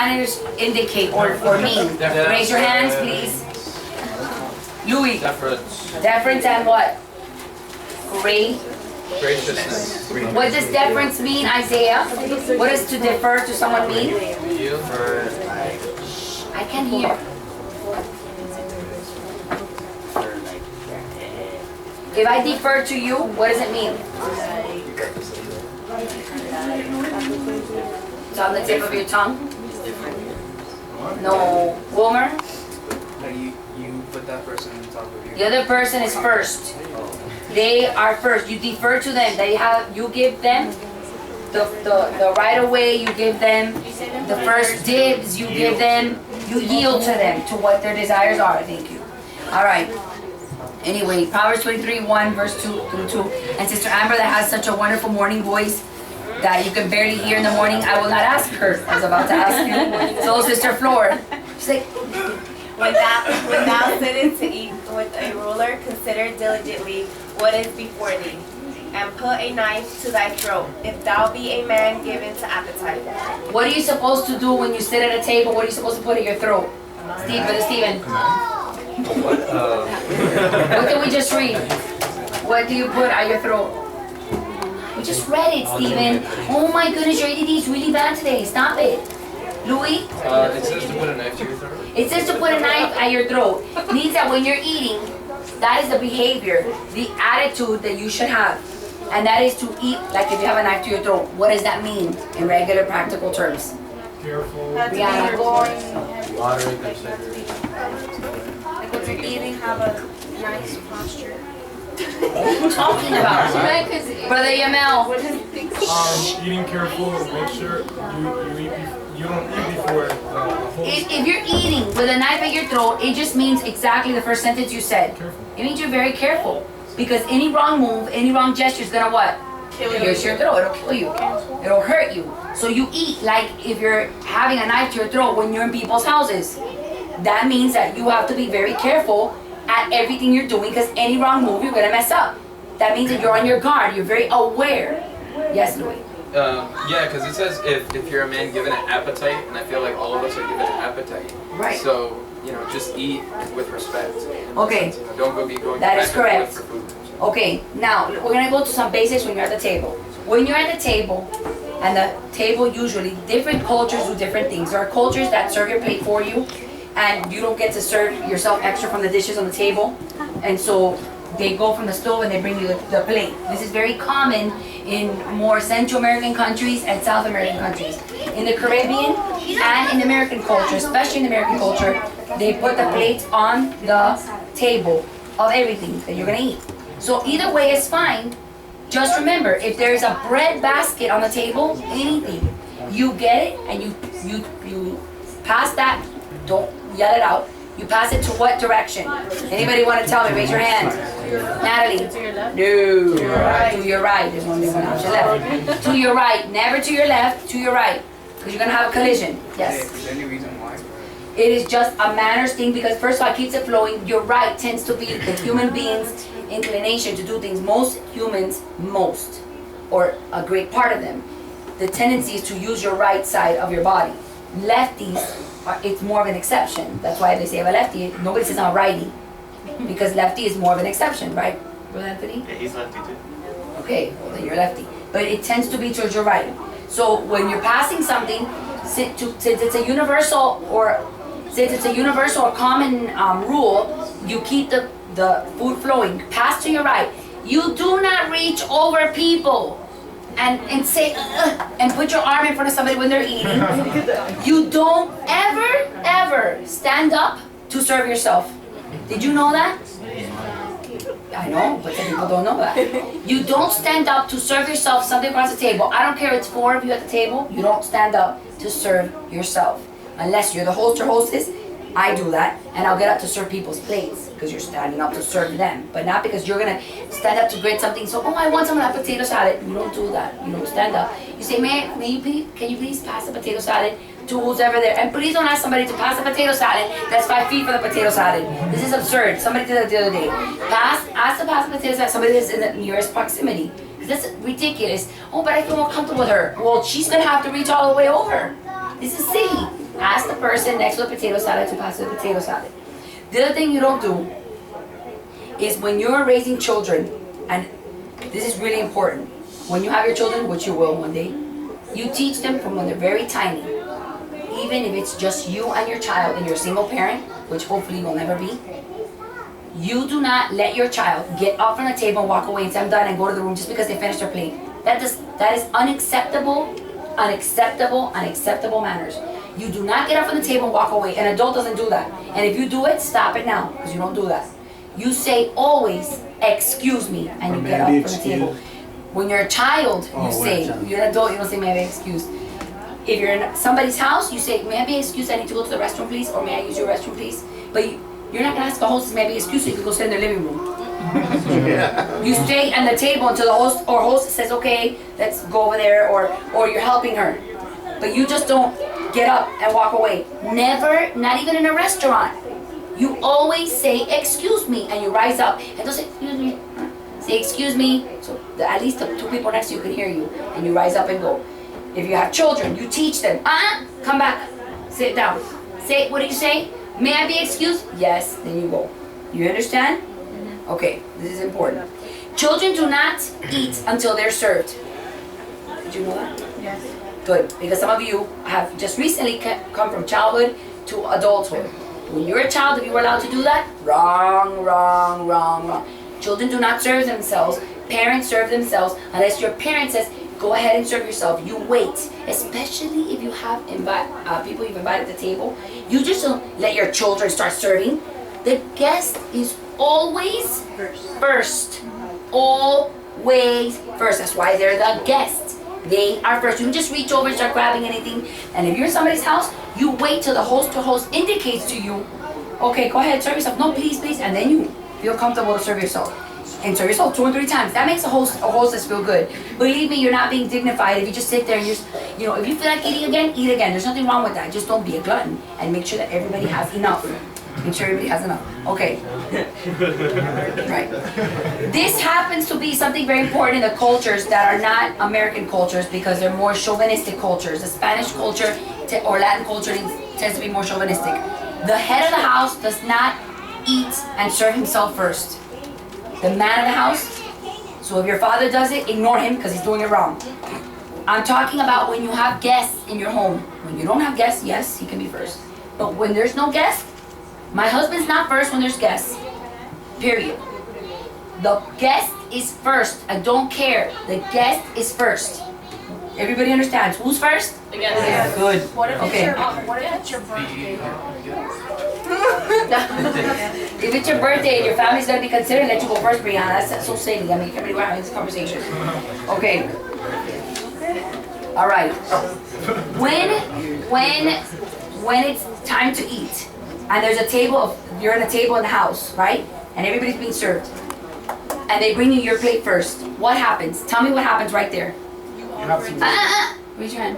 manners indicate or mean? Raise your hands, please. Louis. Deference. Deference and what? Graciousness. What does deference mean, Isaiah? What does to defer to someone mean? You for I can't hear. If I defer to you, what does it mean? It's on the tip of your tongue? No. Wilmer? You put that person on top of you. The other person is first. They are first. You defer to them. You give them the right of way, you give them the first dibs, you give them, you yield to them, to what their desires are. Thank you. All right. Anyway, Proverbs 23:1, verse 2 through 2. And Sister Amber, that has such a wonderful morning voice that you can barely hear in the morning, I will not ask her. I was about to ask you. So, Sister Flor, she's like, when thou sittest to eat with a ruler, consider diligently what is before thee, and put a knife to thy throat, if thou be a man given to appetite. what are you supposed to do when you sit at a table? What are you supposed to put in your throat? Stephen. What did we just read? What do you put at your throat? We just read it, Stephen. Oh my goodness, your ADD is really bad today. Stop it. Louis? it says to put a knife to your throat. It says to put a knife at your throat. It means that when you're eating, that is the behavior, the attitude that you should have. And that is to eat like if you have a knife to your throat. What does that mean in regular practical terms? Careful. Rihanna. Moderate, considerate. Like when you're eating, have a nice posture. What are you talking about? Brother Yamel. Eating careful. Make sure you don't eat before the whole. If you're eating with a knife at your throat, it just means exactly the first sentence you said. Careful. It means you're very careful. Because any wrong move, any wrong gesture is gonna what? Pierce your throat. It'll kill you. It'll hurt you. So you eat like if you're having a knife to your throat when you're in people's houses. That means that you have to be very careful at everything you're doing, because any wrong move, you're gonna mess up. That means that you're on your guard. You're very aware. Yes, Louis. Yeah, because it says if you're a man given an appetite, and I feel like all of us are given an appetite. Right. So, just eat with respect. Okay. Don't go be going That back is and correct. forth for food. Okay, now we're gonna go to some basics when you're at the table. When you're at the table, and the table usually, different cultures do different things. There are cultures that serve your plate for you, and you don't get to serve yourself extra from the dishes on the table. And so they go from the stove and they bring you the plate. This is very common in more Central American countries and South American countries. In the Caribbean and in American culture, especially in American culture, they put the plates on the table of everything that you're gonna eat. So either way is fine. Just remember, if there's a bread basket on the table, anything, you get it and you pass that. Don't yell it out. You pass it to what direction? Anybody want to tell me? Raise your hand. Natalie. To your left? No. To your right. To your right. There's only one option left. To your right. Never to your left. To your right. Because you're going to have a collision. Yes. Is there any reason why? It is just a manners thing, because first of all, it keeps it flowing. Your right tends to be the human being's inclination to do things. Most humans, or a great part of them, the tendency is to use your right side of your body. Lefties, it's more of an exception. That's why they say I'm a lefty. Nobody says I'm a righty, because lefty is more of an exception, right, Brother Anthony? Yeah, he's lefty too. Okay, well then you're lefty. But it tends to be towards your right. So when you're passing something, since it's a universal or common rule, you keep the food flowing. Pass to your right. You do not reach over people and say and put your arm in front of somebody when they're eating. You don't ever stand up to serve yourself. Did you know that? I know, but some people don't know that. You don't stand up to serve yourself something across the table. I don't care if it's 4 of you at the table, you don't stand up to serve yourself. Unless you're the host or hostess, I do that, and I'll get up to serve people's plates, because you're standing up to serve them. But not because you're gonna stand up to grate something, so, I want some of that potato salad. You don't do that, you don't stand up. You say, can you please pass the potato salad to who's ever there? And please don't ask somebody to pass the potato salad that's 5 feet for the potato salad. This is absurd. Somebody did that the other day. Ask to pass the potato salad, somebody that's in the nearest proximity. That's ridiculous. But I feel more comfortable with her. Well, she's gonna have to reach all the way over. This is silly. person next to the potato salad to pass the potato salad. The other thing you don't do is when you're raising children, and this is really important, when you have your children, which you will one day, you teach them from when they're very tiny. Even if it's just you and your child and you're a single parent, which hopefully you will never be, you do not let your child get up from the table and walk away and say, I'm done, and go to the room just because they finished their plate. That is unacceptable, unacceptable manners. You do not get up from the table and walk away. An adult doesn't do that. And if you do it, stop it now, because you don't do that. You say always, excuse me, and you get up from the table. When you're a child, you say, you're an adult, you don't say, may I be excused. If you're in somebody's house, you say, may I be excused, I need to go to the restroom, please, or may I use your restroom, please? But you're not gonna ask the hostess, may I be excused, so you can go sit in the living room. You stay at the table until the host or hostess says, okay, let's go over there, or you're helping her. But you just don't get up and walk away. Never, not even in a restaurant. You always say, excuse me, and you rise up. And don't say, excuse me. Say, excuse me, so that at least the two people next to you can hear you. And you rise up and go. If you have children, you teach them, come back, sit down. Say, what do you say? May I be excused? Yes, then you go. You understand? Okay, this is important. Children do not eat until they're served. Did you know that? Yes. Good, because some of you have just recently come from childhood to adulthood. When you're a child, if you were allowed to do that, wrong, wrong, wrong, wrong. Children do not serve themselves. Parents serve themselves unless your parent says, go ahead and serve yourself. You wait, especially if you have people you've invited to the table. You just don't let your children start serving. The guest is always first. Always first. That's why they're the guest. They are first. You can just reach over and start grabbing anything. And if you're in somebody's house, you wait till the host or host indicates to you, okay, go ahead, serve yourself. No, please, please. And then you feel comfortable to serve yourself. And serve yourself 2 or 3 times. That makes a hostess feel good. Believe me, you're not being dignified if you just sit there and if you feel like eating again, eat again. There's nothing wrong with that. Just don't be a glutton and make sure that everybody has enough. Make sure everybody has enough. Okay. Right. This happens to be something very important in the cultures that are not American cultures because they're more chauvinistic cultures. The Spanish culture or Latin culture tends to be more chauvinistic. The head of the house does not eat and serve himself first. The man of the house. So if your father does it, ignore him because he's doing it wrong. I'm talking about when you have guests in your home. When you don't have guests, yes, he can be first. But when there's no guests, my husband's not first when there's guests. Period. The guest is first. I don't care. The guest is first. Everybody understands. Who's first? Yes. Good. What if Okay. it's your birthday? If it's your birthday and your family's gonna be considering that you go first, Brianna, that's so silly. I mean, everybody we're having this conversation. Okay. All right. When it's time to eat, and there's a table you're in a table in the house, right? And everybody's being served, and they bring you your plate first. What happens? Tell me what happens right there. You have to Raise your hand.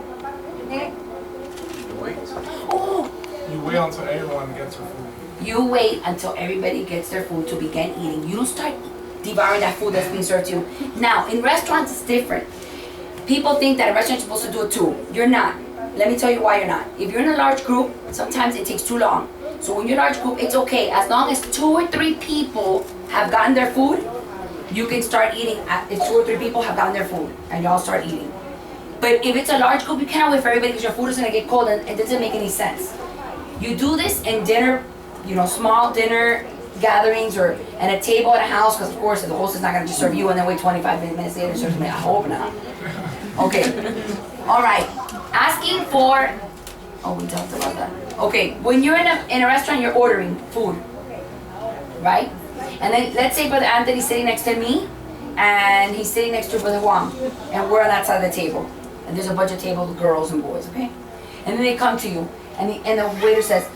Wait. Oh. you wait until everyone gets their food. You wait until everybody gets their food to begin eating. You don't start devouring that food that's being served to you. Now, in restaurants, it's different. People think that a restaurant is supposed to do it too. You're not. Let me tell you why you're not. If you're in a large group, sometimes it takes too long. So when you're in a large group, it's okay. As long as 2 or 3 people have gotten their food, you can start eating. If 2 or 3 people have gotten their food, and y'all start eating. But if it's a large group, you cannot wait for everybody because your food is going to get cold and it doesn't make any sense. You do this in dinner, small dinner gatherings or at a table at a house, because of course the host is not going to just serve you and then wait 25 minutes later and serve me. I hope not. Okay. All right. Asking for, we talked about that. Okay, when you're in a restaurant, you're ordering food, right? And then let's say Brother Anthony's sitting next to me and he's sitting next to Brother Juan and we're on that side of the table. And there's a bunch of tables with girls and boys, okay? And then they come to you and the waiter says,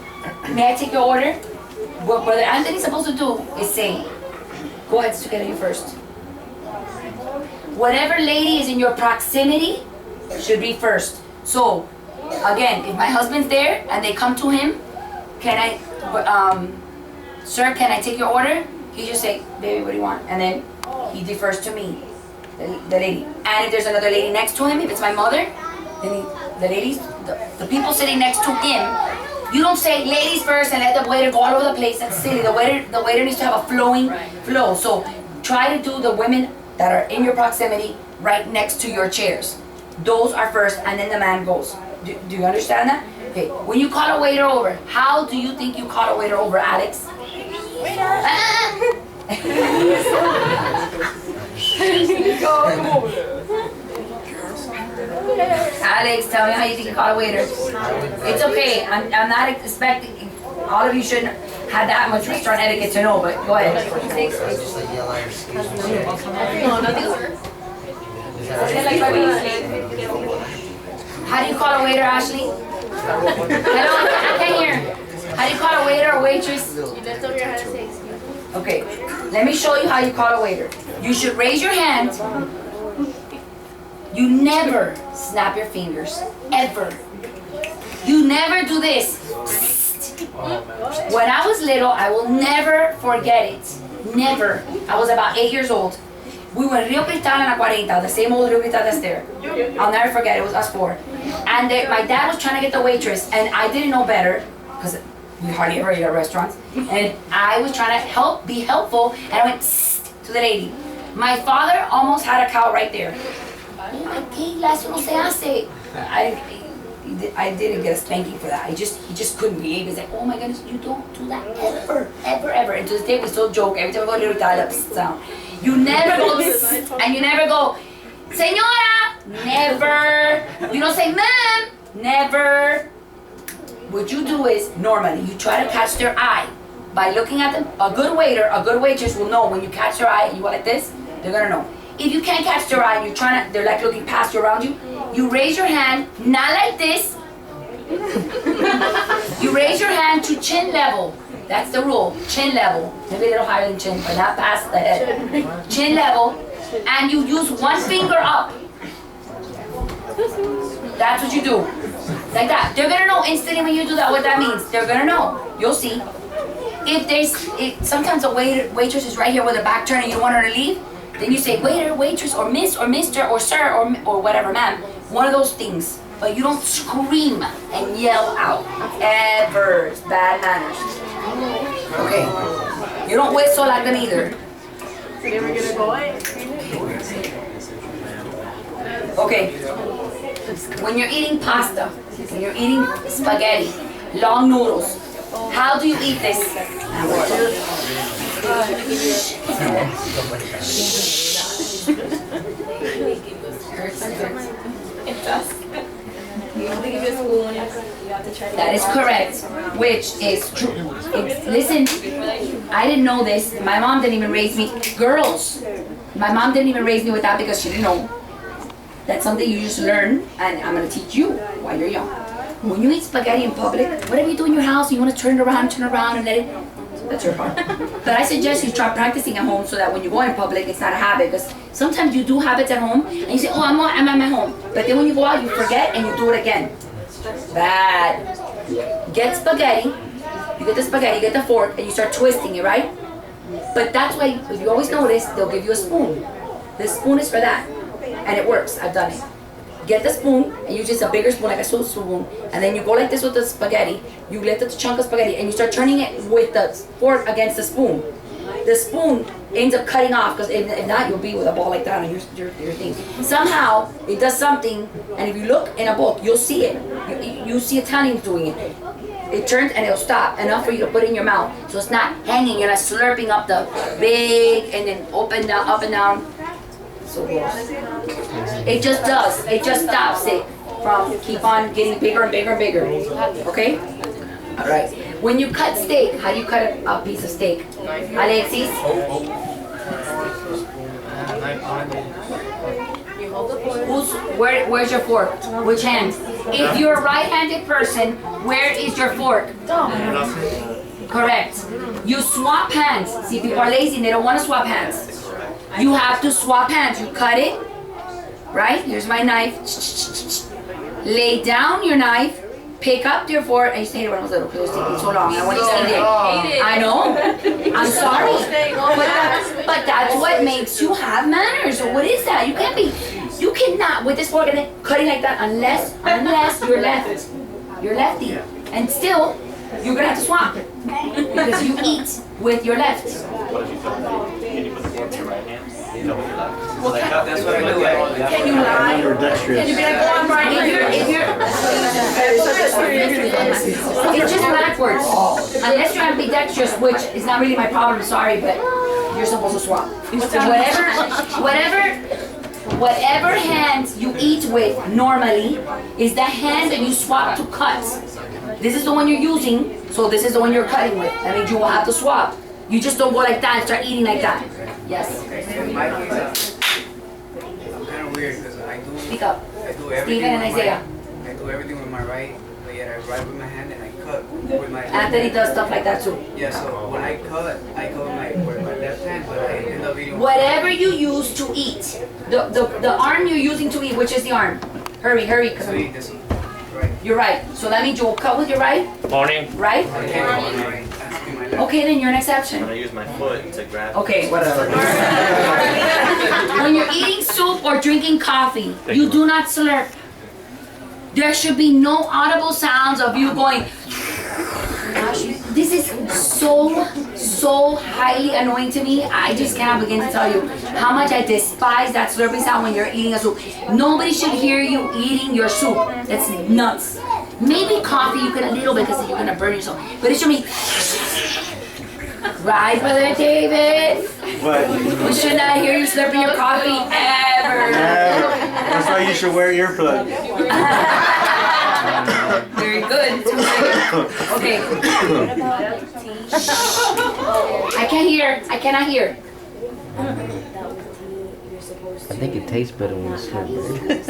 may I take your order? What Brother Anthony's supposed to do is say, go ahead, Sister Kennedy, first. Whatever lady is in your proximity should be first. So, again, if my husband's there and they come to him, sir, can I take your order? He just say, baby, what do you want? And then he defers to me, the lady. And if there's another lady next to him, if it's my mother, then the people sitting next to him You don't say ladies first and let the waiter go all over the place. That's silly. The waiter needs to have a flowing flow. So try to do the women that are in your proximity right next to your chairs. Those are first, and then the man goes. Do you understand that? Okay. When you call a waiter over, how do you think you call a waiter over, Alex? Waiter. Alex, tell me how you think you call a waiter. It's okay. I'm not expecting. All of you shouldn't have that much restaurant etiquette to know, but go ahead. How do you call a waiter, Ashley? Hello, I can't hear. How do you call a waiter or waitress? You lift over your hand and say excuse me. Okay, let me show you how you call a waiter. You should raise your hand. You never snap your fingers, ever. You never do this. When I was little, I will never forget it. Never. I was about 8 years old. We were in Rio Cristal and La 40, the same old Rio Cristal that's there. I'll never forget, it was us four. And my dad was trying to get the waitress, and I didn't know better, because we hardly ever eat at restaurants. And I was trying to be helpful, and I went to the lady. My father almost had a cow right there. Eso no se hace. I didn't get a spanking for that. He just couldn't behave. He's like, oh my goodness, you don't do that ever, ever, ever. And to this day we still joke every time we go to the sound. You never go and you never go, Señora, never. You don't say, ma'am, never. What you do is normally you try to catch their eye by looking at them. A good waiter, a good waitress will know when you catch their eye and you go like this, they're gonna know. If you can't catch their eye and they're like looking past you, around you, you raise your hand, not like this. You raise your hand to chin level. That's the rule, chin level. Maybe a little higher than chin, but not past the head. Chin level, and you use one finger up. That's what you do, like that. They're gonna know instantly when you do that what that means. They're gonna know, you'll see. Sometimes a waitress is right here with her back turned and you want her to leave, then you say waiter, waitress, or miss, or mister, or sir, or whatever, ma'am. One of those things. But you don't scream and yell out. Ever. It's bad manners. Okay. You don't whistle like them either. Okay. When you're eating pasta, when you're eating spaghetti, long noodles, how do you eat this? That is correct, which is true. Listen, I didn't know this. My mom didn't even raise me. Girls, my mom didn't even raise me with that because she didn't know. That's something you just learn, and I'm going to teach you while you're young. When you eat spaghetti in public, whatever you do in your house, you want to turn around and let it. That's your part. But I suggest you try practicing at home so that when you go in public, it's not a habit. Because sometimes you do habits at home and you say, oh, I'm at my home. But then when you go out, you forget and you do it again. Bad. Get spaghetti. You get the spaghetti, you get the fork, and you start twisting it, right? But that's why, if you always notice, they'll give you a spoon. The spoon is for that. And it works. I've done it. Get the spoon and use just a bigger spoon, like a soup spoon, and then you go like this with the spaghetti. You lift the chunk of spaghetti and you start turning it with the fork against the spoon. The spoon ends up cutting off because if not, you'll be with a ball like that on your thing. Somehow it does something, and if you look in a book, you'll see it. You see Italians doing it. It turns and it'll stop enough for you to put it in your mouth, so it's not hanging. You're not slurping up the big and then open down, up and down. So it just does. It just stops it from keep on getting bigger and bigger and bigger. Okay? All right. When you cut steak, how do you cut a piece of steak? Alexis? Where's your fork? Which hand? If you're a right-handed person, where is your fork? Correct. You swap hands. See, people are lazy and they don't want to swap hands. You have to swap hands. You cut it, right? Here's my knife. Lay down your knife, pick up your fork, and you say, when I was little, because it was taking so long. I want to eat it. I know. I'm sorry. But that's what makes you have manners. So what is that? You cannot with this fork and then cutting like that unless you're left. You're lefty. And still, you're gonna have to swap. Because you eat with your left. What if you tell me? Can you put the fork in your right hand? You tell me your left. Well, That's what I do. can you lie? Ambidextrous. Can you be like, oh, I'm right? If you're, it's just backwards. Unless you're ambidextrous, which is not really my problem, sorry, but you're supposed to swap. Whatever hand you eat with normally is the hand that you swap to cut. This is the one you're using, so this is the one you're cutting with. That means you will have to swap. You just don't go like that and start eating like that. Yes. In my case, I'm kind of weird because Speak up. I do everything Stephen and with Isaiah. I do everything with my right, but yet I write with my hand and I cut with my left. Anthony does stuff like that too. Yeah, so when I cut with my left hand, but I end up eating. Whatever you use to eat, the arm you're using to eat, which is the arm? Hurry, So cause eat this right. you're right. So that means you will cut with your right, Morning. right? I can't go with my right. Has to be my left. Okay, then you're an I'm exception. gonna use my foot to grab. Okay, whatever. When you're eating soup or drinking coffee, you do not slurp. There should be no audible sounds of you going. This is so highly annoying to me. I just cannot begin to tell you how much I despise that slurping sound when you're eating a soup. Nobody should hear you eating your soup. That's nuts. Maybe coffee you can a little bit because you're gonna burn yourself. But it should be. Right, Brother David? But We should not hear you slurping your coffee ever. that's why you should wear earplugs. Very good. Okay. I cannot hear. I think it tastes better when it's slurped.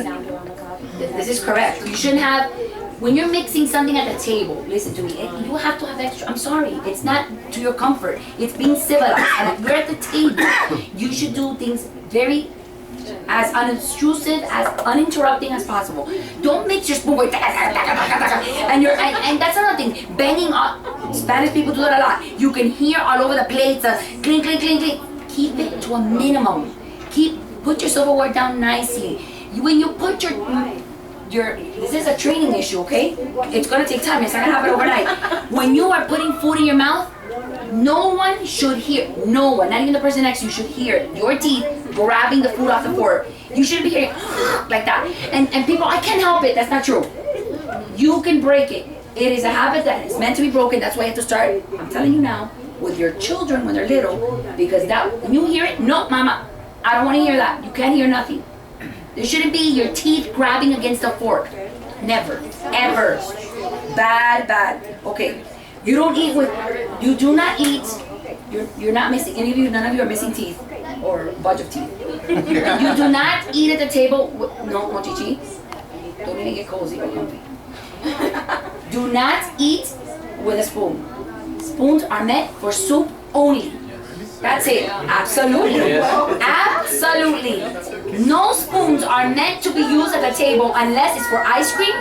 This is correct. You shouldn't have, when you're mixing something at the table, listen to me, you have to have extra, I'm sorry, it's not to your comfort. It's being civilized. And if you're at the table, you should do things very as unobtrusive, as uninterrupting as possible. Don't mix your spoon with and that's another thing. Banging on, Spanish people do that a lot. You can hear all over the plates, clink, clink, clink, clink. Keep it to a minimum. Put your silverware down nicely. When you put this is a training issue, okay? It's gonna take time, it's not gonna happen overnight. When you are putting food in your mouth, no one should hear, no one, not even the person next to you should hear your teeth grabbing the food off the fork. You shouldn't be hearing like that. And people, I can't help it, that's not true. You can break it. It is a habit that is meant to be broken, that's why you have to start, I'm telling you now, with your children when they're little, because that, when you hear it, no, mama, I don't wanna hear that. You can't hear nothing. There shouldn't be your teeth grabbing against a fork. Never, ever. Bad. Okay. You don't eat with, you do not eat, you're not missing, none of you are missing teeth or a bunch of teeth. You do not eat at the table, no, Chichi. Don't even get cozy or comfy. Do not eat with a spoon. Spoons are meant for soup only. That's it. Absolutely. Absolutely. No spoons are meant to be used at the table unless it's for ice cream.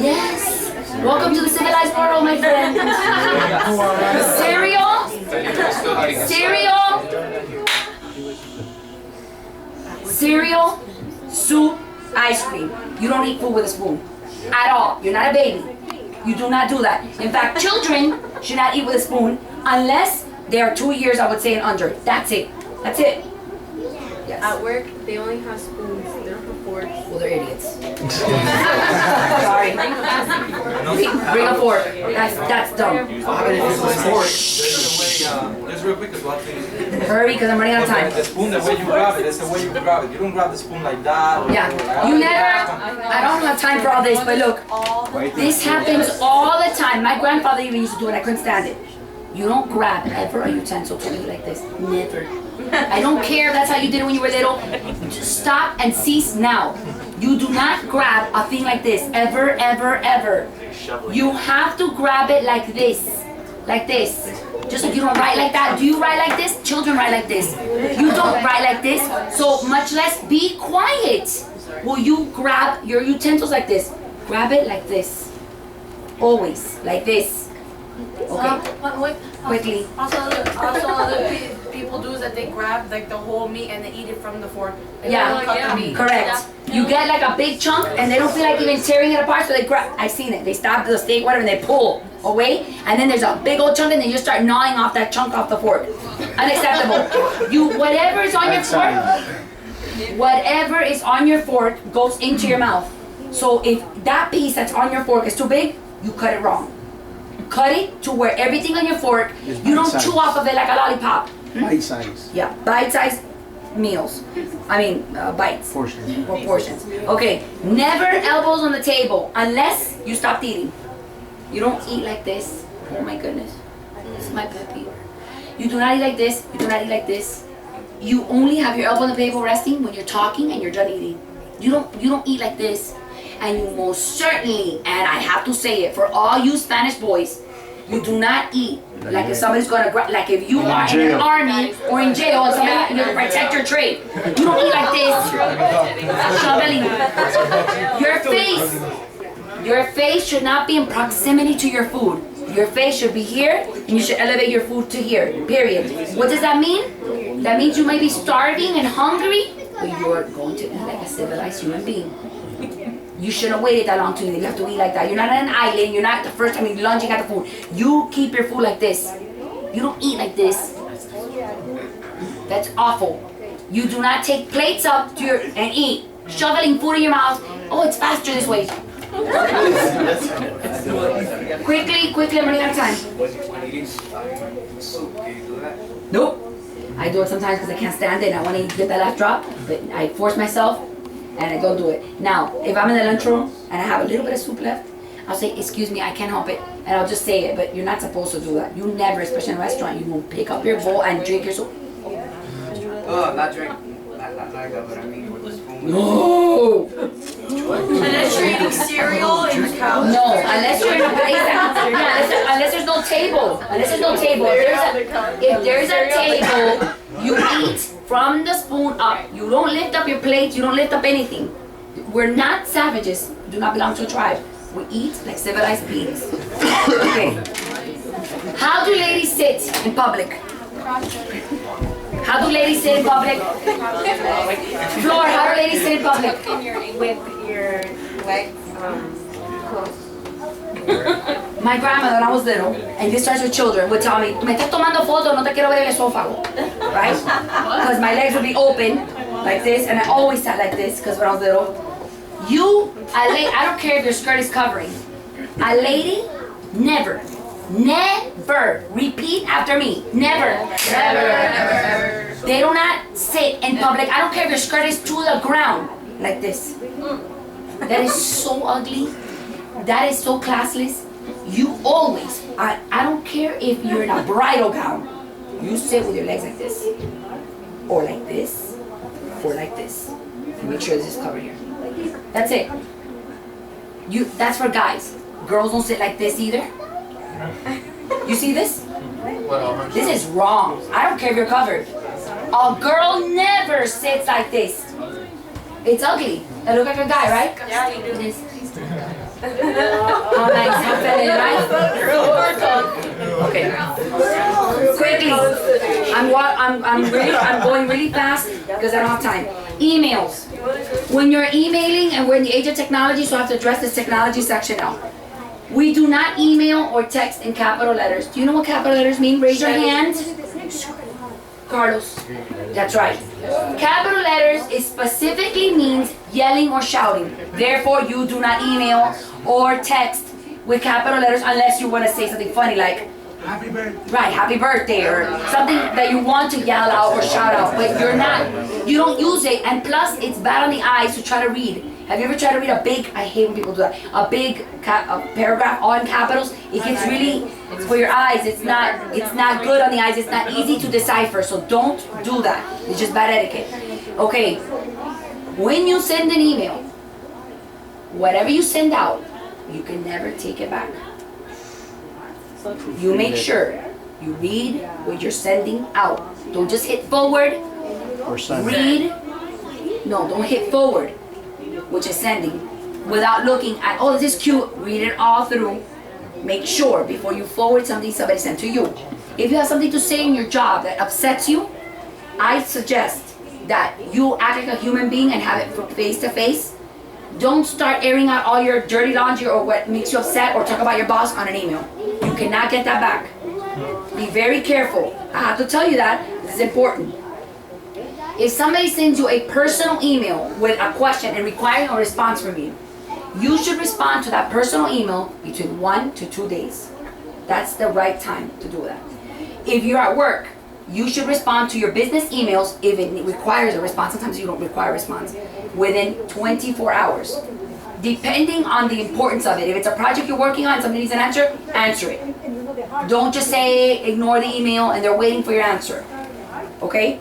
Yes. Welcome to the civilized world, my friend. Cereal, soup, ice cream. You don't eat food with a spoon at all. You're not a baby. You do not do that. In fact, children should not eat with a spoon unless they are 2 years, I would say, and under. That's it. That's it. Yes. At work, they only have spoons. They don't have forks. Well, they're idiots. Sorry. Bring a fork. That's dumb. Just real quick as well. Hurry, because I'm running out of time. The spoon, the way you grab it, that's the way you grab it. You don't grab the spoon like that. Yeah. You never, I don't have time for all this, but look, this happens all the time. My grandfather even used to do it. I couldn't stand it. You don't grab ever a utensil to eat like this. Never. I don't care if that's how you did it when you were little. Just stop and cease now. You do not grab a thing like this. Ever, ever, ever. You have to grab it like this. Like this. Just like you don't write like that. Do you write like this? Children write like this. You don't write like this. So much less be quiet. Will you grab your utensils like this? Grab it like this. Always. Like this. Okay. Quickly. People do is that they grab like the whole meat and they eat it from the fork. Yeah, correct. You get like a big chunk and they don't feel like even tearing it apart, so they grab, I've seen it, they stab the steak, whatever, and they pull away, and then there's a big old chunk and then you start gnawing off that chunk off the fork. Unacceptable. Whatever is on your fork, whatever is on your fork goes into your mouth. So if that piece that's on your fork is too big, you cut it wrong. Cut it to where everything on your fork, you don't chew off of it like a lollipop. Bite size. Yeah, bite-sized meals. Bites. Portions. Or portions. Okay, never elbows on the table unless you stopped eating. You don't eat like this. Oh my goodness. This is my pet peeve. You do not eat like this. You do not eat like this. You only have your elbow on the table resting when you're talking and you're done eating. You don't eat like this. And you most certainly, and I have to say it for all you Spanish boys, you do not eat like if somebody's gonna like if you are in an army or in jail and somebody you protect your trade. You don't eat like this. Shoveling. Your face should not be in proximity to your food. Your face should be here, and you should elevate your food to here. Period. What does that mean? That means you may be starving and hungry, but you're going to eat like a civilized human being. You shouldn't have waited that long to eat. You have to eat like that. You're not on an island. You're not the first time you're lunging at the food. You keep your food like this. You don't eat like this. That's awful. You do not take plates up to and eat. Shoveling food in your mouth. Oh, it's faster this way. Quickly, I'm running out of time. When eating soup, can you do that? Nope. I do it sometimes because I can't stand it and I want to get that last drop, but I force myself. And I don't do it. Now, if I'm in the lunchroom and I have a little bit of soup left, I'll say, excuse me, I can't help it. And I'll just say it, but you're not supposed to do that. You never, especially in a restaurant, you will pick up your bowl and drink your soup. Oh, not drink. Not like that, but I mean with a spoon. No! Unless you're eating cereal in the couch. No, unless you're in a place unless there's no table. Unless there's no table. If there's a table, you eat from the spoon up. You don't lift up your plates, you don't lift up anything. We're not savages, we do not belong to a tribe. We eat like civilized beings. Okay. How do ladies sit in public? How do ladies sit in public? Floor, how do ladies sit in public? With your legs closed. My grandmother, when I was little, and this starts with children, would tell me, me estás tomando foto, no te quiero ver el esófago. Right? Because my legs would be open, like this, and I always sat like this, because when I was little. I don't care if your skirt is covering. A lady, never, repeat after me, never. They do not sit in public. I don't care if your skirt is to the ground, like this. That is so ugly. That is so classless. You always, I don't care if you're in a bridal gown, you sit with your legs like this, or like this, or like this. Make sure this is covered here. That's it. That's for guys. Girls don't sit like this either. You see this? This is wrong. I don't care if you're covered. A girl never sits like this. It's ugly. I look like a guy, right? Yeah, you do. It is. How nice, how feminine, right? Okay. Quickly. I'm going really fast because I don't have time. Emails. When you're emailing, and we're in the age of technology, so I have to address this technology section now. We do not email or text in capital letters. Do you know what capital letters mean? Raise your hand. Carlos. That's right. Capital letters, it specifically means yelling or shouting. Therefore, you do not email or text with capital letters unless you want to say something funny like happy birthday. Right, happy birthday, or something that you want to yell out or shout out, but you don't use it, and plus it's bad on the eyes to try to read. Have you ever tried to read a big, I hate when people do that, a big paragraph all in capitals? It gets really, for your eyes, it's not good on the eyes, it's not easy to decipher, so don't do that. It's just bad etiquette. Okay, when you send an email, whatever you send out, you can never take it back. You make sure you read what you're sending out. Don't just hit forward. Read. No, don't hit forward, which is sending, without looking at, oh, this is cute. Read it all through. Make sure before you forward something somebody sent to you. If you have something to say in your job that upsets you, I suggest that you act like a human being and have it face to face. Don't start airing out all your dirty laundry or what makes you upset or talk about your boss on an email. You cannot get that back. Be very careful. I have to tell you that. This is important. If somebody sends you a personal email with a question and requiring a response from you, you should respond to that personal email between 1 to 2 days. That's the right time to do that. If you're at work, you should respond to your business emails if it requires a response. Sometimes you don't require a response. Within 24 hours. Depending on the importance of it. If it's a project you're working on, somebody needs an answer, answer it. Don't just say, ignore the email and they're waiting for your answer. Okay?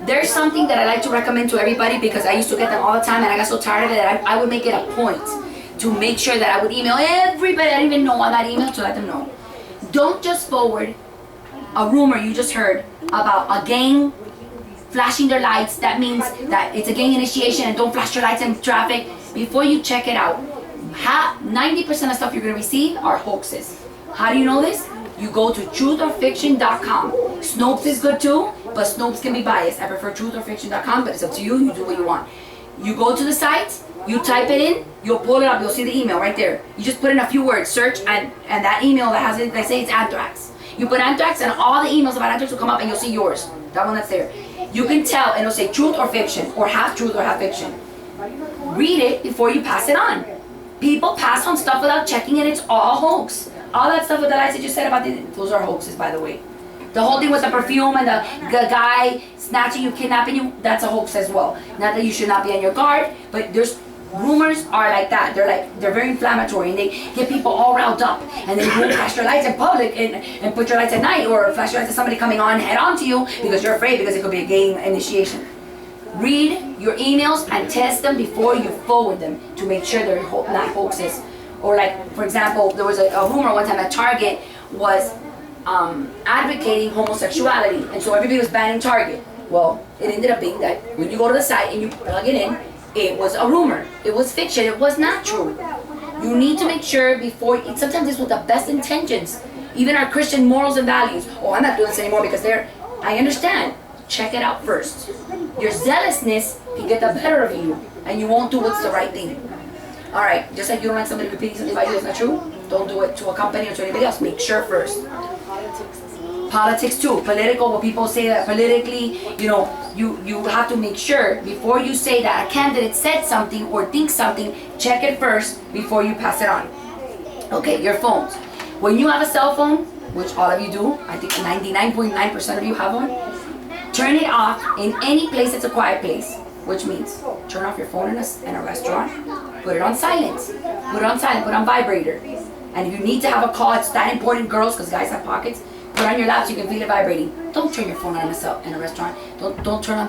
There's something that I like to recommend to everybody because I used to get them all the time and I got so tired of it that I would make it a point to make sure that I would email everybody I didn't even know on that email to let them know. Don't just forward a rumor you just heard about a gang flashing their lights. That means that it's a gang initiation and don't flash your lights in traffic. Before you check it out, 90% of stuff you're going to receive are hoaxes. How do you know this? You go to trutherfiction.com. Snopes is good too, but Snopes can be biased. I prefer trutherfiction.com, but it's up to you. You do what you want. You go to the site, you type it in, you'll pull it up, you'll see the email right there. You just put in a few words, search, and that email that has it, they say it's anthrax. You put anthrax and all the emails about anthrax will come up and you'll see yours. That one that's there. You can tell and it'll say truth or fiction, or half truth or half fiction. Read it before you pass it on. People pass on stuff without checking and it's all hoax. All that stuff with the lies that you said about those are hoaxes, by the way. The whole thing with the perfume and the guy snatching you, kidnapping you, that's a hoax as well. Not that you should not be on your guard, but there's rumors are like that. They're very inflammatory and they get people all riled up. And then you won't flash your lights in public and put your lights at night or flash your lights at somebody coming on head on to you because you're afraid because it could be a gang initiation. Read your emails and test them before you forward them to make sure they're not hoaxes. Or like, for example, there was a rumor one time that Target was advocating homosexuality, and so everybody was banning Target. Well, it ended up being that when you go to the site and you plug it in, it was a rumor. It was fiction. It was not true. You need to make sure before, sometimes it's with the best intentions. Even our Christian morals and values. Oh, I'm not doing this anymore because I understand. Check it out first. Your zealousness can get the better of you, and you won't do what's the right thing. Alright, just like you don't like somebody repeating something about you that's not true, don't do it to a company or to anybody else. Make sure first. Politics too. Political, what people say that politically, you have to make sure before you say that a candidate said something or thinks something, check it first before you pass it on. Okay, your phones. When you have a cell phone, which all of you do, I think 99.9% of you have one, turn it off in any place that's a quiet place. Which means turn off your phone in a restaurant, put it on silent, put it on vibrator. And if you need to have a call, it's that important, girls, because guys have pockets, put it on your lap so you can feel it vibrating. Don't turn your phone on in a restaurant. Don't turn on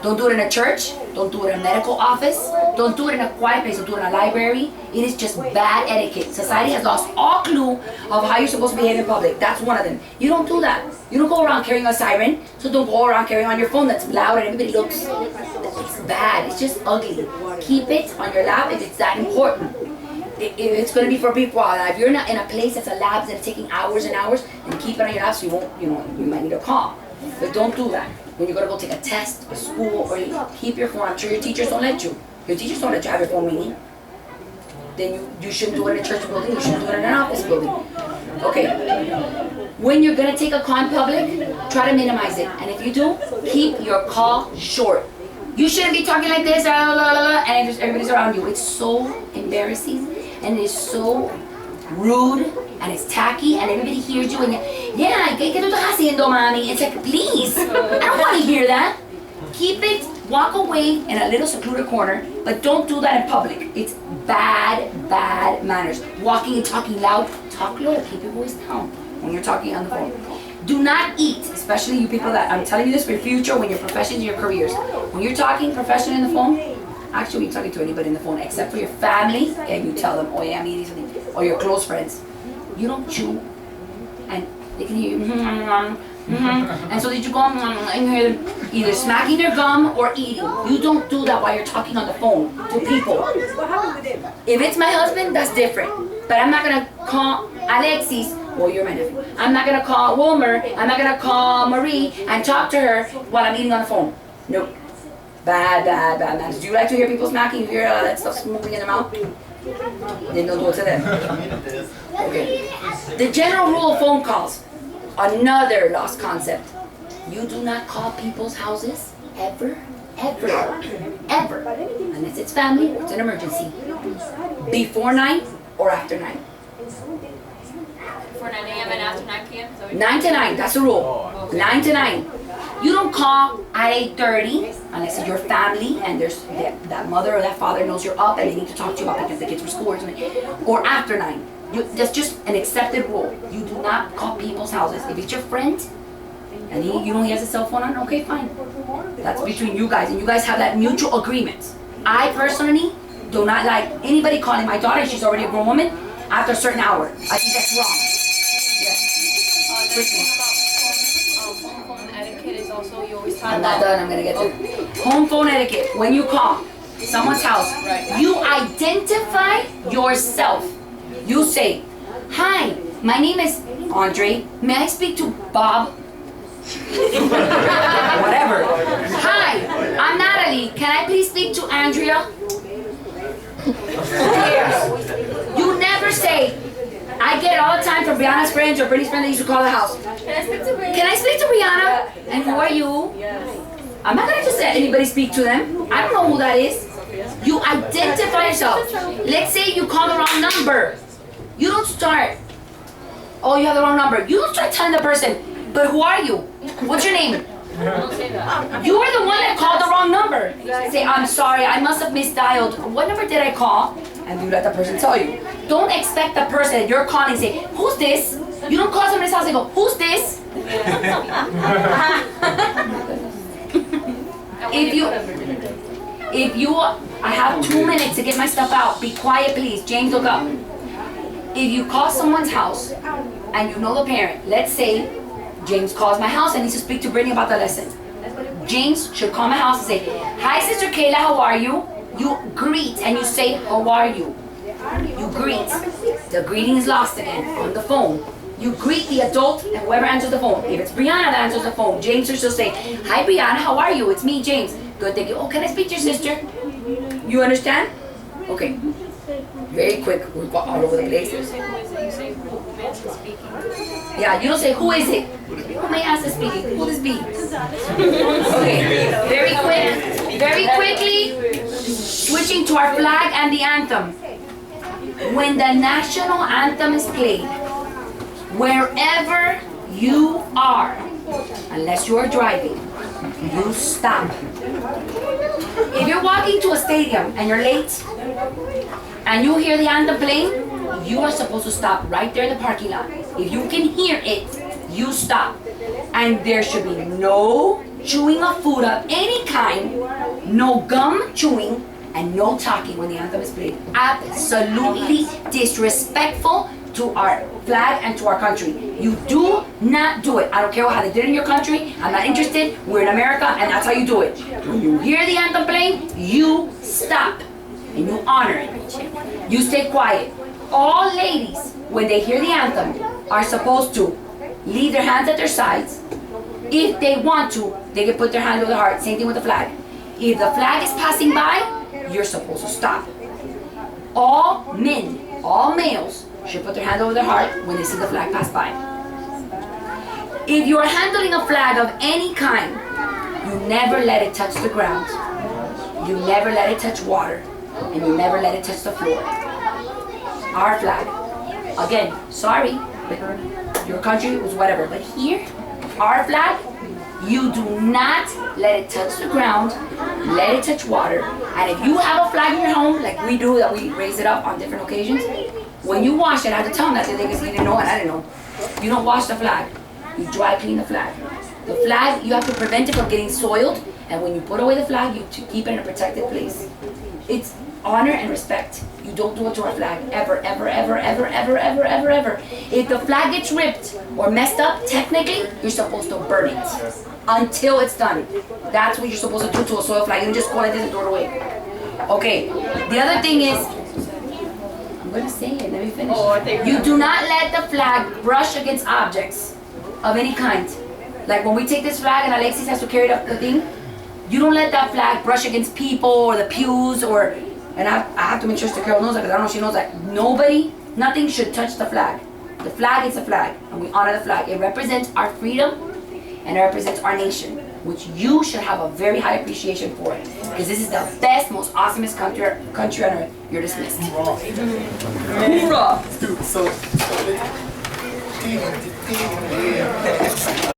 don't do it in a church, don't do it in a medical office, don't do it in a quiet place, don't do it in a library. It is just bad etiquette. Society has lost all clue of how you're supposed to behave in public. That's one of them. You don't do that. You don't go around carrying a siren, so don't go around carrying on your phone that's loud and everybody looks. It's bad. It's just ugly. Keep it on your lap if it's that important. If it's going to be for people, if you're not in a place that's a lab that's taking hours and hours, then keep it on your lap so you won't, you might need a call. But don't do that. When you're going to go take a test, a school, or keep your phone. I'm sure your teachers don't let you. Your teachers don't let you have your phone meeting. Then you shouldn't do it in a church building. You shouldn't do it in an office building. Okay. When you're going to take a call in public, try to minimize it. And if you do, keep your call short. You shouldn't be talking like this, and everybody's around you. It's so embarrassing, and it's so rude, and it's tacky, and everybody hears you, and ¿qué tú estás haciendo, mami? It's like, please, I don't want to hear that. Keep it, walk away in a little secluded corner, but don't do that in public. It's bad manners. Walking and talking loud, talk low, keep your voice down when you're talking on the phone. Do not eat, especially you people that, I'm telling you this for your future, when your professions, your careers. When you're talking professionally on the phone, actually you're talking to anybody on the phone except for your family, and you tell them, oh yeah, I'm eating something, or your close friends. You don't chew, and they can hear you, and so did you go and you hear them either smacking their gum or eating. You don't do that while you're talking on the phone to people. If it's my husband, that's different. But I'm not gonna call Alexis Well, you're my nephew. I'm not gonna call Wilmer, I'm not gonna call Marie and talk to her while I'm eating on the phone. Nope. Bad manners. Do you like to hear people smacking? You hear that stuff moving in their mouth? Then don't do it to them. Okay. The general rule of phone calls. Another lost concept. You do not call people's houses ever, unless it's family or it's an emergency. Before 9 or after 9. For 9 a.m. and after 9 p.m. 9 to 9, that's the rule. 9 to 9. You don't call at 8:30 unless it's your family and there's that mother or that father knows you're up and they need to talk to you about picking the kids from school or something. Or after 9. That's just an accepted rule. You do not call people's houses. If it's your friend and you know he has a cell phone on, okay, fine. That's between you guys and you guys have that mutual agreement. I personally do not like anybody calling my daughter, she's already a grown woman, after a certain hour. I think that's wrong. Phone etiquette is also, you always talk I'm not done, I'm gonna get to home phone etiquette. When you call someone's house, you identify yourself. You say, hi, my name is Andre. May I speak to Bob? Whatever. Hi, I'm Natalie. Can I please speak to Andrea? Who cares? You never say, I get it all the time from Brianna's friends or Brittany's friends that used to call the house. Can I speak to Brittany? Can I speak to Brianna? And who are you? I'm not gonna just let anybody speak to them. I don't know who that is. You identify yourself. Let's say you call the wrong number. You don't start, oh, you have the wrong number. You don't start telling the person, but who are you? What's your name? Don't say that. You are the one that called the wrong number. Say, I'm sorry, I must have misdialed. What number did I call? And you let the person tell you. Don't expect the person that you're calling and say, who's this? You don't call somebody's house and go, who's this? I have 2 minutes to get my stuff out. Be quiet, please. James, look up. If you call someone's house and you know the parent, let's say James calls my house and needs to speak to Brittany about the lesson. James should call my house and say, hi, Sister Kayla, how are you? You greet and you say, how are you? You greet. The greeting is lost again on the phone. You greet the adult and whoever answers the phone. If it's Brianna that answers the phone, James should still say, hi, Brianna, how are you? It's me, James. Good, thank you. Oh, can I speak to your sister? You understand? Okay. Very quick, we've got all over the place. You say who is it? You say who man is speaking. Yeah, you don't say who is it. Who may ask is speaking? Who this be? Okay, very quickly, switching to our flag and the anthem. When the national anthem is played, wherever you are, unless you are driving, you stop. If you're walking to a stadium and you're late, and you hear the anthem playing, you are supposed to stop right there in the parking lot. If you can hear it, you stop. And there should be no chewing of food of any kind, no gum chewing, and no talking when the anthem is played. Absolutely disrespectful to our flag and to our country. You do not do it. I don't care how they did it in your country. I'm not interested. We're in America, and that's how you do it. When you hear the anthem playing, you stop. And you honor it. You stay quiet. All ladies, when they hear the anthem, are supposed to leave their hands at their sides. If they want to, they can put their hand over their heart. Same thing with the flag. If the flag is passing by, you're supposed to stop. All men, all males, should put their hand over their heart when they see the flag pass by. If you are handling a flag of any kind, you never let it touch the ground. You never let it touch water. And you never let it touch the floor. Our flag. Again, sorry, but your country was whatever. But here, our flag, you do not let it touch the ground, let it touch water. And if you have a flag in your home, like we do, that we raise it up on different occasions, when you wash it, I have to tell them that because he didn't know and I didn't know. You don't wash the flag. You dry clean the flag. The flag, you have to prevent it from getting soiled. And when you put away the flag, you keep it in a protected place. It's honor and respect. You don't do it to our flag, ever, ever, ever, ever, ever, ever, ever, ever. If the flag gets ripped or messed up, technically, you're supposed to burn it until it's done. That's what you're supposed to do to a soil flag. You don't just go like this and throw it away. Okay, the other thing is, I'm gonna say it, let me finish. You do not let the flag brush against objects of any kind. Like when we take this flag and Alexis has to carry the thing, you don't let that flag brush against people or the pews or, and I have to make sure Sister Carol knows that because I don't know if she knows that nothing should touch the flag. The flag is a flag and we honor the flag. It represents our freedom and it represents our nation, which you should have a very high appreciation for it. Because this is the best, most awesomest country on earth. You're dismissed. Hoorah! Dude, so